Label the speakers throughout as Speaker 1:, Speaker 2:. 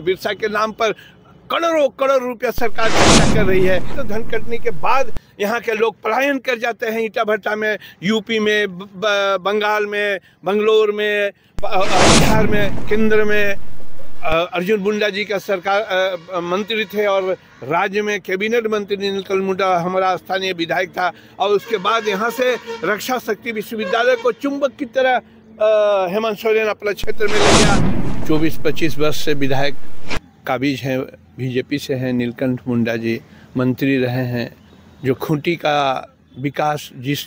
Speaker 1: बिरसा के नाम पर करोड़ों करोड़ रुपया सरकार खर्चा कर रही है। तो धन कटने के बाद यहाँ के लोग पलायन कर जाते हैं ईटा भट्टा में, यूपी में, बंगाल में, बंगलोर में, बिहार में, केंद्र में। अर्जुन मुंडा जी का सरकार मंत्री थे और राज्य में कैबिनेट मंत्री नीलकंठ मुंडा हमारा स्थानीय विधायक था। और उसके बाद यहाँ से रक्षा शक्ति विश्वविद्यालय को चुंबक की तरह हेमंत सोरेन अपने क्षेत्र में ले गया। 24-25 वर्ष से विधायक काबिज हैं, बीजेपी से हैं। नीलकंठ मुंडा जी मंत्री रहे हैं। जो खूंटी का विकास जिस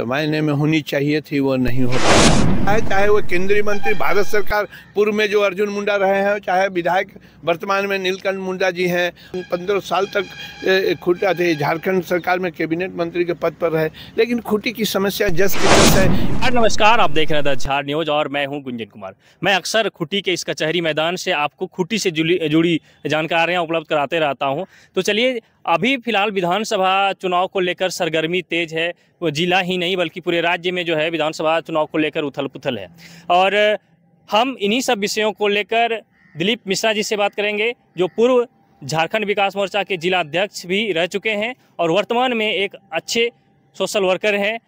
Speaker 1: मायने में होनी चाहिए थी वो नहीं हो पाया। चाहे वो केंद्रीय मंत्री भारत सरकार पूर्व में जो अर्जुन मुंडा रहे हैं, चाहे विधायक वर्तमान में नीलकंठ मुंडा जी हैं। 15 साल तक खूंटा थे, झारखंड सरकार में कैबिनेट मंत्री के पद पर रहे, लेकिन खूंटी की समस्या जस की तस है।
Speaker 2: नमस्कार, आप देख रहे हैं द झार न्यूज और मैं हूं गुंजन कुमार। मैं अक्सर खूंटी के इस कचहरी मैदान से आपको खूंटी से जुड़ी जानकारियां उपलब्ध कराते रहता हूं। तो चलिए, अभी फिलहाल विधानसभा चुनाव को लेकर सरगर्मी तेज है। वो जिला ही नहीं बल्कि पूरे राज्य में जो है विधानसभा चुनाव को लेकर उथल पुथल है। और हम इन्हीं सब विषयों को लेकर दिलीप मिश्रा जी से बात करेंगे, जो पूर्व झारखंड विकास मोर्चा के जिला अध्यक्ष भी रह चुके हैं और वर्तमान में एक अच्छे सोशल वर्कर हैं।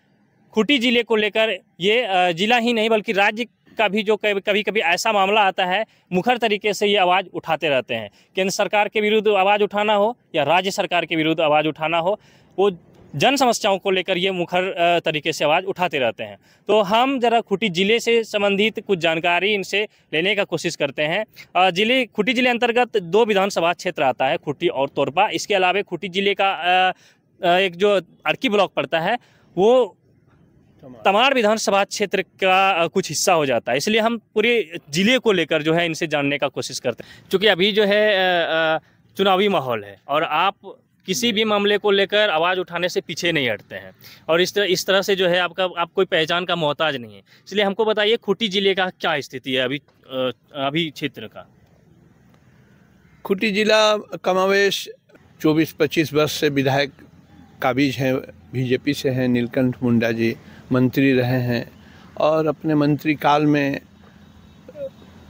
Speaker 2: खूंटी जिले को लेकर ये जिला ही नहीं बल्कि राज्य का भी जो कभी कभी ऐसा मामला आता है, मुखर तरीके से ये आवाज़ उठाते रहते हैं। केंद्र सरकार के विरुद्ध आवाज़ उठाना हो या राज्य सरकार के विरुद्ध आवाज़ उठाना हो, वो जन समस्याओं को लेकर ये मुखर तरीके से आवाज़ उठाते रहते हैं। तो हम जरा खूंटी जिले से संबंधित कुछ जानकारी इनसे लेने का कोशिश करते हैं। खूंटी जिले अंतर्गत 2 विधानसभा क्षेत्र आता है, खूंटी और तोरपा। इसके अलावा खूंटी जिले का एक जो अर्की ब्लॉक पड़ता है वो तमाड़ विधानसभा क्षेत्र का कुछ हिस्सा हो जाता है। इसलिए हम पूरे जिले को लेकर जो है इनसे जानने का कोशिश करते हैं। क्योंकि अभी जो है चुनावी माहौल है और आप किसी भी मामले को लेकर आवाज़ उठाने से पीछे नहीं हटते हैं और इस तरह से जो है आप कोई पहचान का मोहताज नहीं है। इसलिए हमको बताइए, खूंटी जिले का क्या स्थिति है अभी क्षेत्र का?
Speaker 1: खूंटी जिला कमावेश 24-25 वर्ष से विधायक काबिज हैं, बीजेपी से हैं। नीलकंठ मुंडा जी मंत्री रहे हैं और अपने मंत्री काल में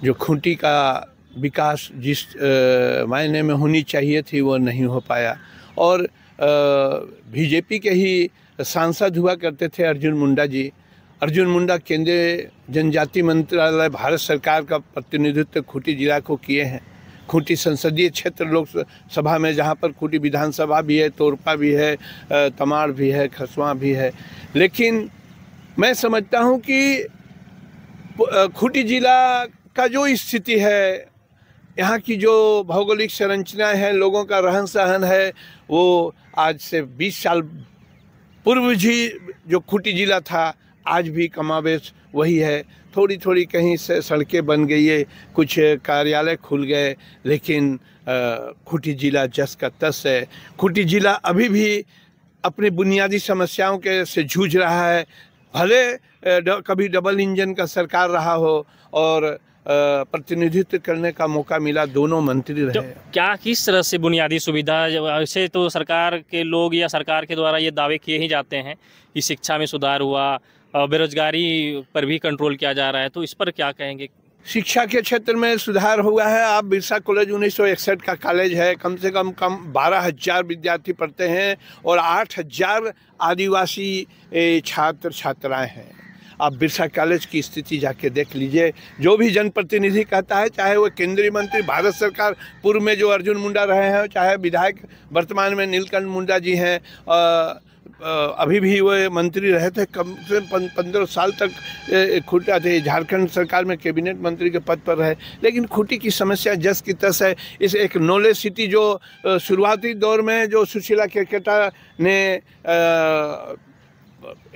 Speaker 1: जो खूंटी का विकास जिस मायने में होनी चाहिए थी वो नहीं हो पाया। और बीजेपी के ही सांसद हुआ करते थे अर्जुन मुंडा जी। अर्जुन मुंडा केंद्रीय जनजाति मंत्रालय भारत सरकार का प्रतिनिधित्व खूंटी जिला को किए हैं। खूंटी संसदीय क्षेत्र लोकसभा में, जहाँ पर खूंटी विधानसभा भी है, तोरपा भी है, तमाड़ भी है, खसवा भी है। लेकिन मैं समझता हूँ कि खूंटी जिला का जो स्थिति है, यहाँ की जो भौगोलिक संरचनाएं हैं, लोगों का रहन सहन है, वो आज से 20 साल पूर्व ही जो खूंटी जिला था आज भी कमावेश वही है। थोड़ी थोड़ी कहीं से सड़कें बन गई है, कुछ कार्यालय खुल गए, लेकिन खूंटी जिला जस का तस है। खूंटी जिला अभी भी अपनी बुनियादी समस्याओं के से जूझ रहा है। भले कभी डबल इंजन का सरकार रहा हो और प्रतिनिधित्व करने का मौका मिला, दोनों मंत्री रहे।
Speaker 2: तो क्या किस तरह से बुनियादी सुविधा? वैसे तो सरकार के लोग या सरकार के द्वारा ये दावे किए ही जाते हैं कि शिक्षा में सुधार हुआ, बेरोजगारी पर भी कंट्रोल किया जा रहा है, तो इस पर क्या कहेंगे?
Speaker 1: शिक्षा के क्षेत्र में सुधार हुआ है। आप बिरसा कॉलेज 1961 का कॉलेज है, कम से कम 12,000 विद्यार्थी पढ़ते हैं और 8,000 आदिवासी छात्र छात्राएं हैं। आप बिरसा कॉलेज की स्थिति जाके देख लीजिए। जो भी जनप्रतिनिधि कहता है, चाहे वो केंद्रीय मंत्री भारत सरकार पूर्व में जो अर्जुन मुंडा रहे हैं, चाहे विधायक वर्तमान में नीलकंठ मुंडा जी हैं, अभी भी वो मंत्री रहे थे, कम से 15 साल तक खूंटा थे, झारखंड सरकार में कैबिनेट मंत्री के पद पर रहे। लेकिन खूंटी की समस्या जस की तस है। इस एक नॉलेज सिटी जो शुरुआती दौर में जो सुशीला केरकेटा ने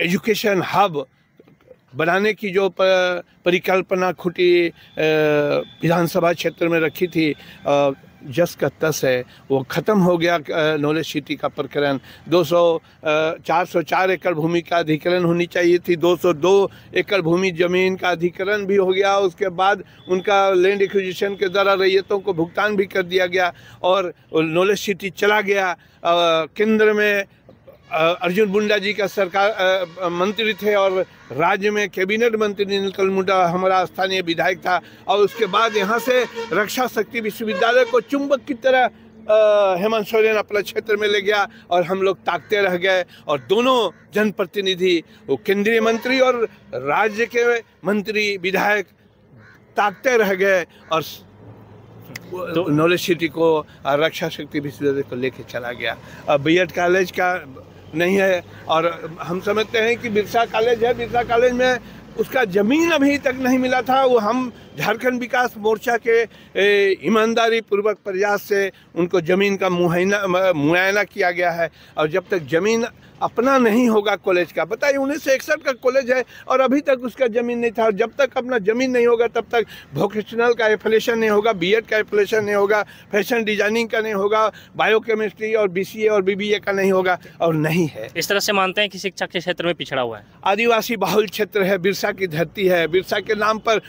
Speaker 1: एजुकेशन हब बनाने की जो परिकल्पना खूंटी विधानसभा क्षेत्र में रखी थी, जस का तस है, वो ख़त्म हो गया। नॉलेज सिटी का प्रकरण 404 एकड़ भूमि का अधिकरण होनी चाहिए थी, 202 एकड़ भूमि जमीन का अधिकरण भी हो गया। उसके बाद उनका लैंड एक्विजिशन के द्वारा रैयतों को भुगतान भी कर दिया गया और नॉलेज सिटी चला गया। केंद्र में अर्जुन मुंडा जी का सरकार मंत्री थे और राज्य में कैबिनेट मंत्री नीलकंठ मुंडा हमारा स्थानीय विधायक था। और उसके बाद यहाँ से रक्षा शक्ति विश्वविद्यालय को चुंबक की तरह हेमंत सोरेन अपने क्षेत्र में ले गया और हम लोग ताकते रह गए। और दोनों जनप्रतिनिधि, वो केंद्रीय मंत्री और राज्य के मंत्री विधायक ताकते रह गए और तो नॉलेज सिटी को रक्षा शक्ति विश्वविद्यालय को लेके चला गया। अब बीएड कॉलेज का नहीं है और हम समझते हैं कि बिरसा कॉलेज है, बिरसा कॉलेज में उसका ज़मीन अभी तक नहीं मिला था। वो हम झारखंड विकास मोर्चा के ईमानदारी पूर्वक प्रयास से उनको ज़मीन का मुआयना किया गया है। और जब तक ज़मीन अपना नहीं होगा कॉलेज का, बताइए 1961 का कॉलेज है और अभी तक उसका ज़मीन नहीं था। और जब तक अपना ज़मीन नहीं होगा तब तक वोकेशनल का एफिलिएशन नहीं होगा, बीएड का एफिलिएशन नहीं होगा, फैशन डिजाइनिंग का नहीं होगा, बायोकेमिस्ट्री और बीसीए और बीबीए का नहीं होगा और नहीं है।
Speaker 2: इस तरह से मानते हैं कि शिक्षा के क्षेत्र में पिछड़ा हुआ है।
Speaker 1: आदिवासी बहुल क्षेत्र है, बिरसा की धरती है, बिरसा के नाम पर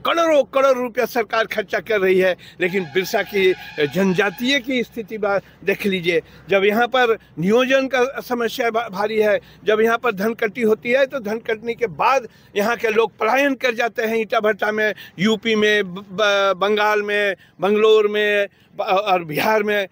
Speaker 1: करोड़ों करोड़ रुपया सरकार खर्चा कर रही है, लेकिन बिरसा की जनजातीय की स्थिति देख लीजिए। जब यहाँ पर नियोजन का समस्या भारी है, जब यहाँ पर धन कटी होती है तो धन कटने के बाद यहाँ के लोग पलायन कर जाते हैं ईटा भट्टा में, यूपी में, बंगाल में, बंगलोर में और बिहार में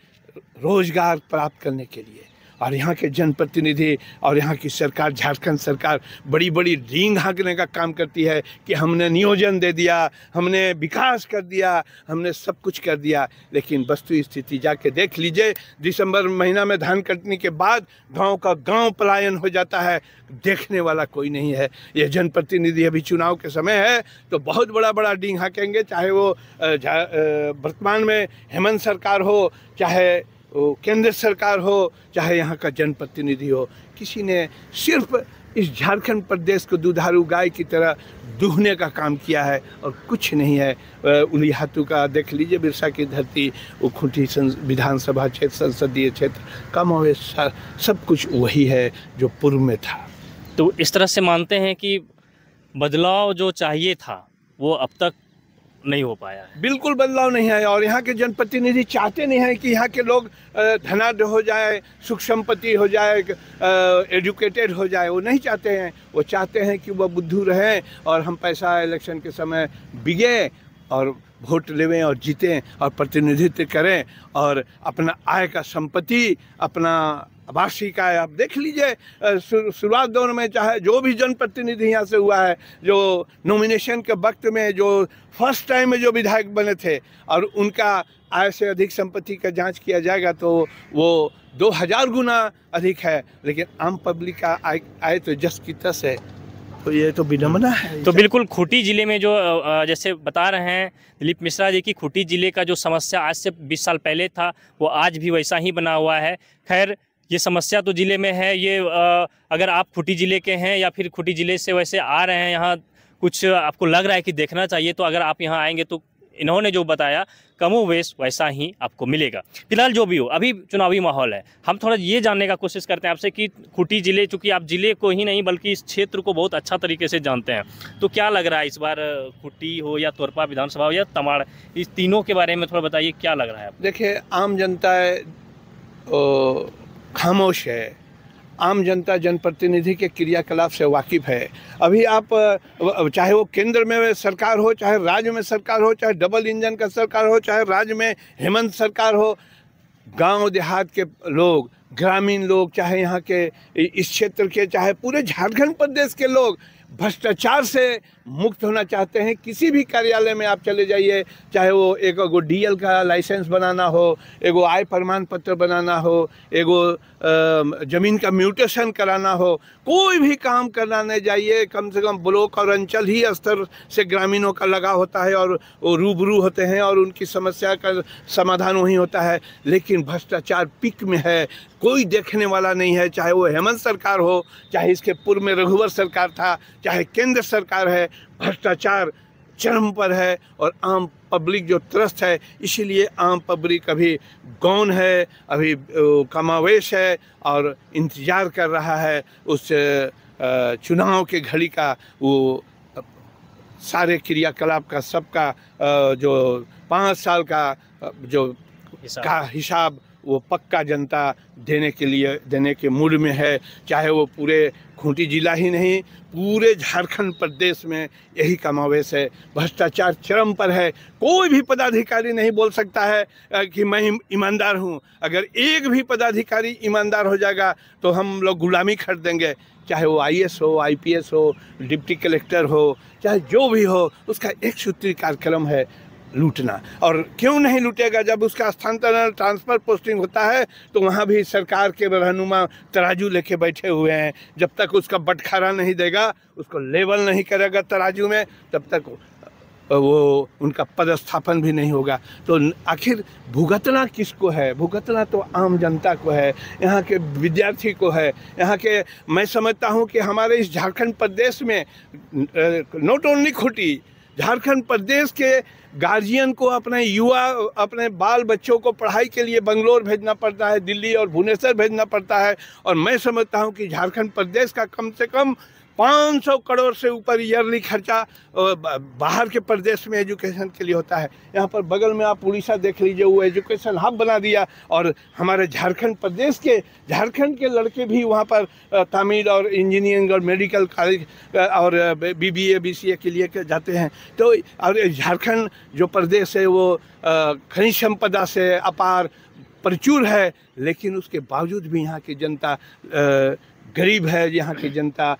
Speaker 1: रोजगार प्राप्त करने के लिए। और यहाँ के जनप्रतिनिधि और यहाँ की सरकार, झारखंड सरकार बड़ी बड़ी रींग हाँकने का काम करती है कि हमने नियोजन दे दिया, हमने विकास कर दिया, हमने सब कुछ कर दिया। लेकिन वस्तु स्थिति जाके देख लीजिए, दिसंबर महीना में धान कटने के बाद गांव का गांव पलायन हो जाता है, देखने वाला कोई नहीं है। ये जनप्रतिनिधि अभी चुनाव के समय है तो बहुत बड़ा रींग हाँकेंगे, चाहे वो वर्तमान में हेमंत सरकार हो, चाहे केंद्र सरकार हो, चाहे यहाँ का जनप्रतिनिधि हो। किसी ने सिर्फ इस झारखंड प्रदेश को दुधारू गाय की तरह दूहने का काम किया है और कुछ नहीं है। उलिहातू का देख लीजिए, बिरसा की धरती, वो खूंटी विधानसभा क्षेत्र, संसदीय क्षेत्र, कमोवेश सब कुछ वही है जो पूर्व में था।
Speaker 2: तो इस तरह से मानते हैं कि बदलाव जो चाहिए था वो अब तक नहीं हो पाया है।
Speaker 1: बिल्कुल बदलाव नहीं है और यहाँ के जनप्रतिनिधि चाहते नहीं हैं कि यहाँ के लोग धनाढ्य हो जाए, सुख संपत्ति हो जाए, एजुकेटेड हो जाए। वो नहीं चाहते हैं। वो चाहते हैं कि वह बुद्धू रहें और हम पैसा इलेक्शन के समय बिगे और वोट लेवें और जीतें और प्रतिनिधित्व करें और अपना आय का संपत्ति, अपना वार्षिक आय आप देख लीजिए। शुरुआत दौर में चाहे जो भी जनप्रतिनिधि यहाँ से हुआ है, जो नॉमिनेशन के वक्त में जो फर्स्ट टाइम में जो विधायक बने थे और उनका आय से अधिक संपत्ति का जांच किया जाएगा तो वो 2000 गुना अधिक है। लेकिन आम पब्लिक का आय तो जस की तस है। तो ये तो विडंबना है।
Speaker 2: तो बिल्कुल खूंटी जिले में जो जैसे बता रहे हैं दिलीप मिश्रा जी की, खूंटी जिले का जो समस्या आज से 20 साल पहले था वो आज भी वैसा ही बना हुआ है। खैर, ये समस्या तो जिले में है। ये अगर आप खूंटी जिले के हैं या फिर खूंटी जिले से वैसे आ रहे हैं, यहाँ कुछ आपको लग रहा है कि देखना चाहिए, तो अगर आप यहाँ आएंगे तो इन्होंने जो बताया कमोवेश वैसा ही आपको मिलेगा। फिलहाल जो भी हो, अभी चुनावी माहौल है। हम थोड़ा ये जानने का कोशिश करते हैं आपसे कि खूंटी जिले, चूँकि आप जिले को ही नहीं बल्कि इस क्षेत्र को बहुत अच्छा तरीके से जानते हैं, तो क्या लग रहा है इस बार खूंटी हो या तोरपा विधानसभा हो या तमाड़, इस तीनों के बारे में थोड़ा बताइए, क्या लग रहा है?
Speaker 1: देखिए, आम जनता खामोश है। आम जनता जनप्रतिनिधि के क्रियाकलाप से वाकिफ़ है। अभी आप चाहे वो केंद्र में सरकार हो, चाहे राज्य में सरकार हो, चाहे डबल इंजन का सरकार हो, चाहे राज्य में हेमंत सरकार हो, गांव देहात के लोग, ग्रामीण लोग, चाहे यहाँ के इस क्षेत्र के, चाहे पूरे झारखंड प्रदेश के लोग भ्रष्टाचार से मुक्त होना चाहते हैं। किसी भी कार्यालय में आप चले जाइए, चाहे वो एगो डीएल का लाइसेंस बनाना हो, एगो आय प्रमाण पत्र बनाना हो, एगो ज़मीन का म्यूटेशन कराना हो, कोई भी काम कराने जाइए, कम से कम ब्लॉक और अंचल ही स्तर से ग्रामीणों का लगा होता है और वो रूबरू होते हैं और उनकी समस्या का समाधान वहीं होता है। लेकिन भ्रष्टाचार पीक में है, कोई देखने वाला नहीं है। चाहे वो हेमंत सरकार हो, चाहे इसके पूर्व में रघुवर सरकार था, चाहे केंद्र सरकार है, भ्रष्टाचार चरम पर है और आम पब्लिक जो त्रस्त है। इसीलिए आम पब्लिक अभी गौन है, अभी कमावेश है और इंतज़ार कर रहा है उस चुनाव के घड़ी का, वो सारे क्रियाकलाप का, सबका जो 5 साल का जो हिसाब वो पक्का जनता देने के मूड में है। चाहे वो पूरे खूंटी जिला ही नहीं, पूरे झारखंड प्रदेश में यही कमावेश है। भ्रष्टाचार चरम पर है। कोई भी पदाधिकारी नहीं बोल सकता है कि मैं ईमानदार हूँ। अगर एक भी पदाधिकारी ईमानदार हो जाएगा तो हम लोग गुलामी खरीदेंगे। चाहे वो IAS हो, IPS हो, डिप्टी कलेक्टर हो, चाहे जो भी हो, उसका एक सूत्री कार्यक्रम है लूटना। और क्यों नहीं लूटेगा? जब उसका स्थानांतरण, ट्रांसफ़र पोस्टिंग होता है तो वहाँ भी सरकार के रहनुमा तराजू लेके बैठे हुए हैं। जब तक उसका बटखारा नहीं देगा, उसको लेवल नहीं करेगा तराजू में, तब तक वो उनका पदस्थापन भी नहीं होगा। तो आखिर भुगतना किसको है? भुगतना तो आम जनता को है, यहाँ के विद्यार्थी को है, यहाँ के। मैं समझता हूँ कि हमारे इस झारखंड प्रदेश में नॉट ओनली खूंटी, झारखंड प्रदेश के गार्जियन को अपने युवा, अपने बाल बच्चों को पढ़ाई के लिए बंगलोर भेजना पड़ता है, दिल्ली और भुवनेश्वर भेजना पड़ता है। और मैं समझता हूँ कि झारखंड प्रदेश का कम से कम 500 करोड़ से ऊपर ईयरली खर्चा बाहर के प्रदेश में एजुकेशन के लिए होता है। यहाँ पर बगल में आप उड़ीसा देख लीजिए, वो एजुकेशन हब बना दिया। और हमारे झारखंड प्रदेश के, झारखंड के लड़के भी वहाँ पर तमिल और इंजीनियरिंग और मेडिकल कॉलेज और BBA BCA के लिए जाते हैं। तो और झारखंड जो प्रदेश है वो खनिज संपदा से अपार प्रचुर है, लेकिन उसके बावजूद भी यहाँ की जनता गरीब है। यहाँ की जनता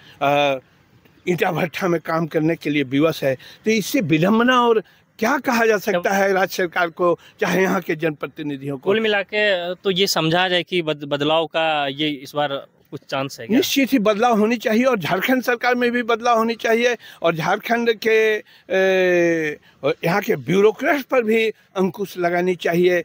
Speaker 1: ईंटा भट्ठा में काम करने के लिए विवश है। तो इससे विडंबना और क्या कहा जा सकता है राज्य सरकार को, चाहे यहाँ के जनप्रतिनिधियों को?
Speaker 2: कुल मिला के तो ये समझा जाए कि बदलाव का ये इस बार कुछ चांस है क्या?
Speaker 1: निश्चित ही बदलाव होनी चाहिए, और झारखंड सरकार में भी बदलाव होनी चाहिए, और झारखंड के यहाँ के ब्यूरोक्रेट पर भी अंकुश लगानी चाहिए।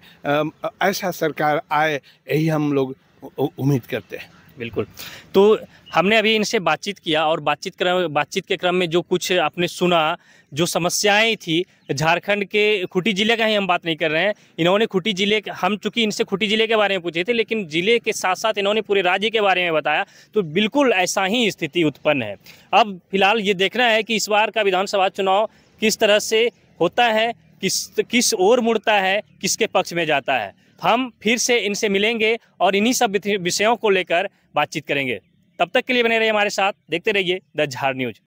Speaker 1: ऐसा सरकार आए, यही हम लोग उम्मीद करते हैं।
Speaker 2: बिल्कुल। तो हमने अभी इनसे बातचीत किया, और बातचीत के क्रम में जो कुछ आपने सुना, जो समस्याएं थी झारखंड के, खूंटी जिले का ही हम बात नहीं कर रहे हैं, इन्होंने खूंटी जिले, हम चूँकि इनसे खूंटी जिले के बारे में पूछे थे, लेकिन जिले के साथ साथ इन्होंने पूरे राज्य के बारे में बताया। तो बिल्कुल ऐसा ही स्थिति उत्पन्न है। अब फिलहाल ये देखना है कि इस बार का विधानसभा चुनाव किस तरह से होता है, किस ओर मुड़ता है, किसके पक्ष में जाता है। हम फिर से इनसे मिलेंगे और इन्हीं सब विषयों को लेकर बातचीत करेंगे। तब तक के लिए बने रहिए हमारे साथ, देखते रहिए द झार न्यूज़।